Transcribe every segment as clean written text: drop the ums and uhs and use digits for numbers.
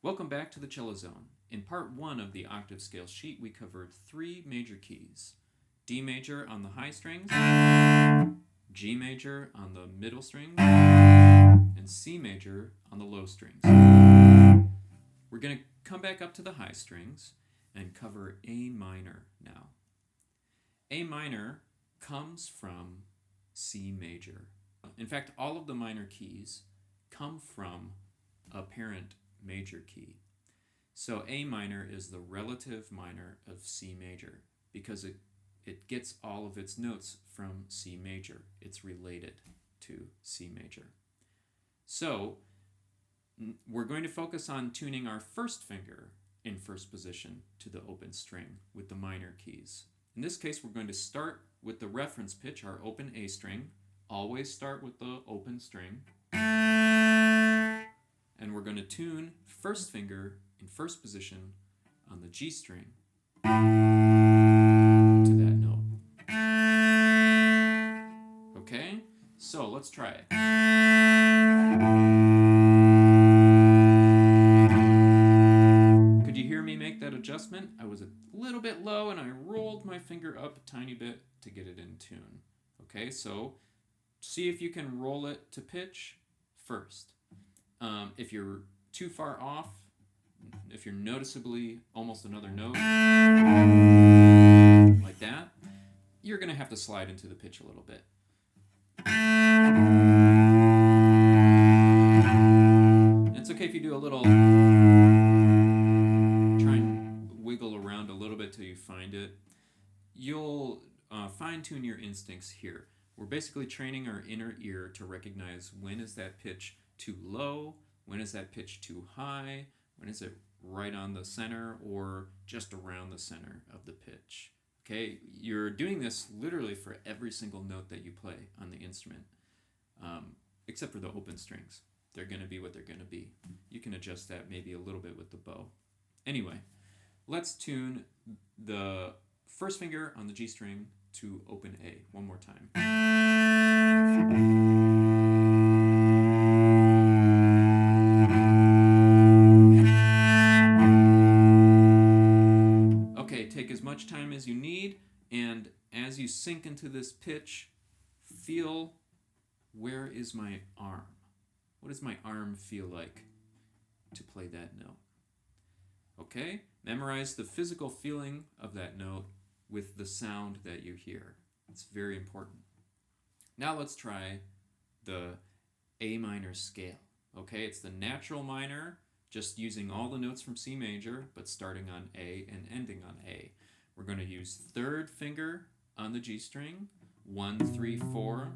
Welcome back to the Cello Zone. In part 1 of the octave scale sheet, we covered 3 major keys. D major on the high strings, G major on the middle strings, and C major on the low strings. We're going to come back up to the high strings and cover A minor now. A minor comes from C major. In fact, all of the minor keys come from a parent major key. So A minor is the relative minor of C major because it gets all of its notes from C major. It's related to C major. So we're going to focus on tuning our first finger in first position to the open string with the minor keys. In this case, we're going to start with the reference pitch, our open A string. Always start with the open string. And we're going to tune first finger in first position on the G string to that note. Okay? So let's try it. Could you hear me make that adjustment? I was a little bit low and I rolled my finger up a tiny bit to get it in tune. Okay, so see if you can roll it to pitch first. If you're too far off, if you're noticeably almost another note, like that, you're going to have to slide into the pitch a little bit. It's okay if you do a little, try and wiggle around a little bit till you find it. You'll fine-tune your instincts here. We're basically training our inner ear to recognize when is that pitch too low, when is that pitch too high, when is it right on the center or just around the center of the pitch. Okay, you're doing this literally for every single note that you play on the instrument, except for the open strings. They're going to be what they're going to be. You can adjust that maybe a little bit with the bow. Anyway, let's tune the first finger on the G string to open A one more time. Okay, take as much time as you need, and as you sink into this pitch, feel, where is my arm? What does my arm feel like to play that note? Okay, memorize the physical feeling of that note with the sound that you hear. It's very important. Now let's try the A minor scale. Okay, it's the natural minor, just using all the notes from C major, but starting on A and ending on A. We're going to use third finger on the G string, 1, 3, 4,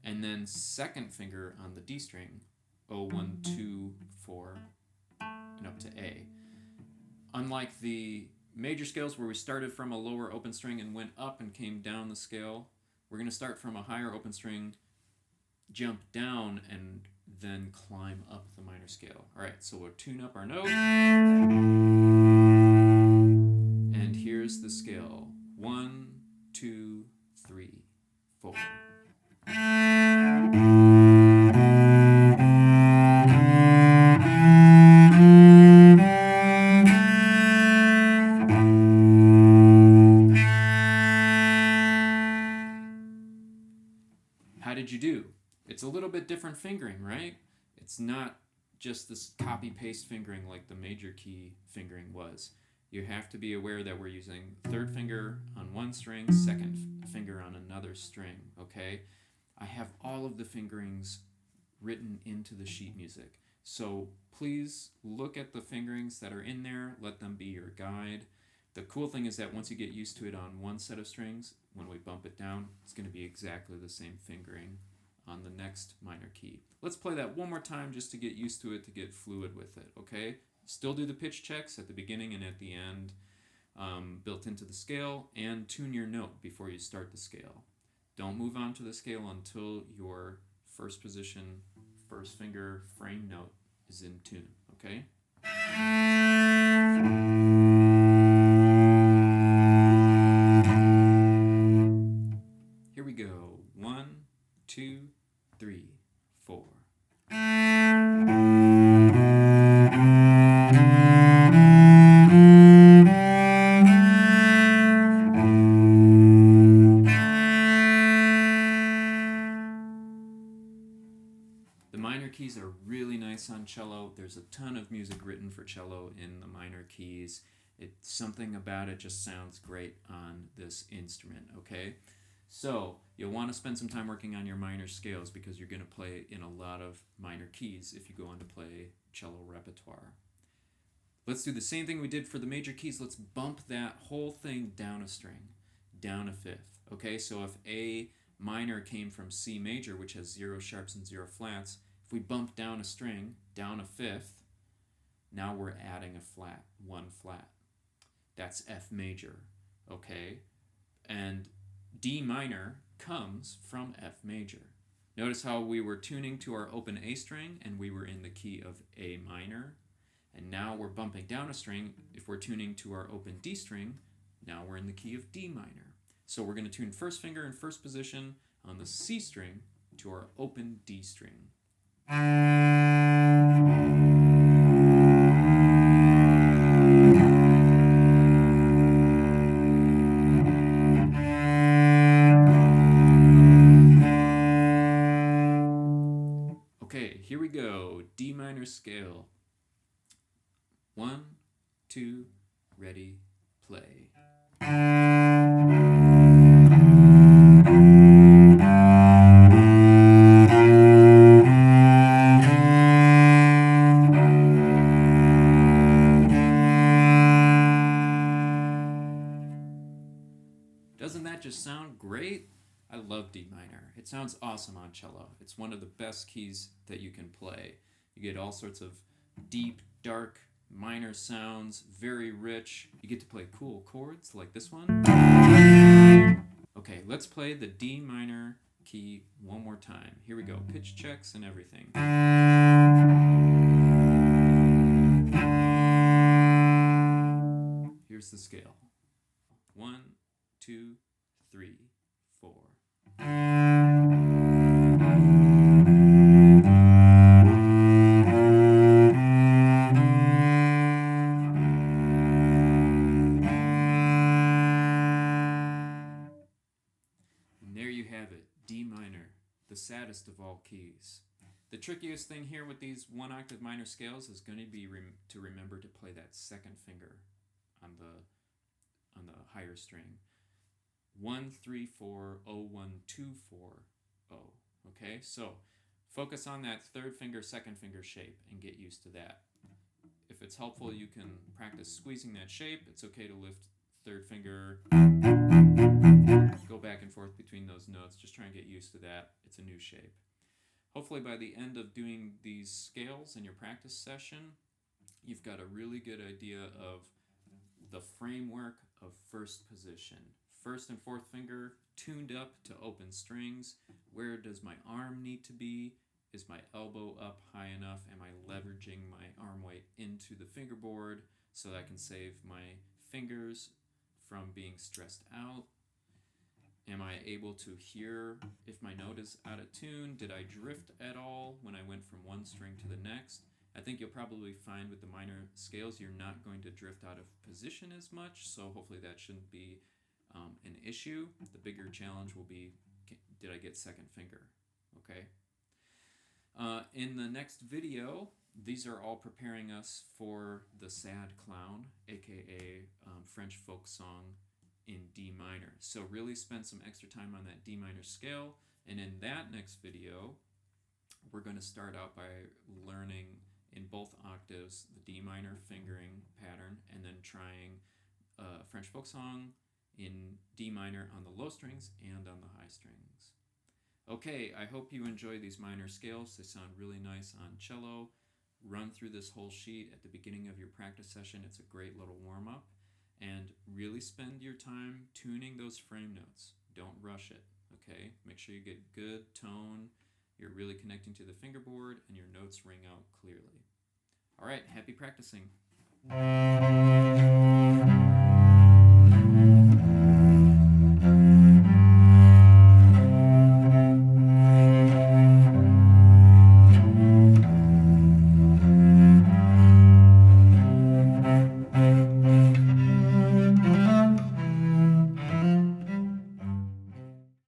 and then second finger on the D string, 0, 1, 2, 4, and up to A. Unlike the major scales where we started from a lower open string and went up and came down the scale, we're going to start from a higher open string, jump down, and then climb up the minor scale. All right, so we'll tune up our note. And here's the scale. 1, 2, 3, 4. How did you do? It's a little bit different fingering, right? It's not just this copy-paste fingering like the major key fingering was. You have to be aware that we're using third finger on one string, second finger on another string, okay? I have all of the fingerings written into the sheet music. So please look at the fingerings that are in there, let them be your guide. The cool thing is that once you get used to it on one set of strings, when we bump it down, it's going to be exactly the same fingering on the next minor key. Let's play that one more time just to get used to it, to get fluid with it, okay? Still do the pitch checks at the beginning and at the end, built into the scale, and tune your note before you start the scale. Don't move on to the scale until your first position, first finger frame note is in tune, okay? Here we go. 1, 2, 3, 4. keys are really nice on cello. There's a ton of music written for cello in the minor keys. Something about it just sounds great on this instrument, okay? So you'll want to spend some time working on your minor scales because you're going to play in a lot of minor keys if you go on to play cello repertoire. Let's do the same thing we did for the major keys. Let's bump that whole thing down a string, down a fifth. Okay, so if A minor came from C major, which has 0 sharps and 0 flats, if we bump down a string, down a fifth, now we're adding a flat, 1 flat. That's F major, okay? And D minor comes from F major. Notice how we were tuning to our open A string and we were in the key of A minor. And now we're bumping down a string. If we're tuning to our open D string, now we're in the key of D minor. So we're going to tune first finger in first position on the C string to our open D string. Okay, here we go. D minor scale. 1, 2, ready, play. Doesn't that just sound great? I love D minor. It sounds awesome on cello. It's one of the best keys that you can play. You get all sorts of deep, dark, minor sounds, very rich. You get to play cool chords like this one. Okay, let's play the D minor key one more time. Here we go, pitch checks and everything. Here's the scale. 1, 2, 3, 4. There you have it, D minor, the saddest of all keys. The trickiest thing here with these 1 octave minor scales is going to be to remember to play that second finger on the higher string. 1, 3, 4, 0, 1, 2, 4, 0. Okay, so focus on that third finger, second finger shape and get used to that. If it's helpful, you can practice squeezing that shape. It's okay to lift third finger, go back and forth between those notes. Just try and get used to that. It's a new shape. Hopefully by the end of doing these scales in your practice session, you've got a really good idea of the framework of first position. First and fourth finger tuned up to open strings. Where does my arm need to be? Is my elbow up high enough? Am I leveraging my arm weight into the fingerboard so that I can save my fingers from being stressed out? Am I able to hear if my note is out of tune? Did I drift at all when I went from one string to the next? I think you'll probably find with the minor scales you're not going to drift out of position as much, so hopefully that shouldn't be an issue. The bigger challenge will be, did I get second finger? Okay. In the next video, these are all preparing us for the Sad Clown, aka French folk song in D minor. So really spend some extra time on that D minor scale, and in that next video, we're going to start out by learning in both octaves the D minor fingering pattern, and then trying French folk song in D minor on the low strings and on the high strings. Okay, I hope you enjoy these minor scales. They sound really nice on cello. Run through this whole sheet at the beginning of your practice session. It's a great little warm-up. And really spend your time tuning those frame notes. Don't rush it, okay? Make sure you get good tone, you're really connecting to the fingerboard, and your notes ring out clearly. All right, happy practicing.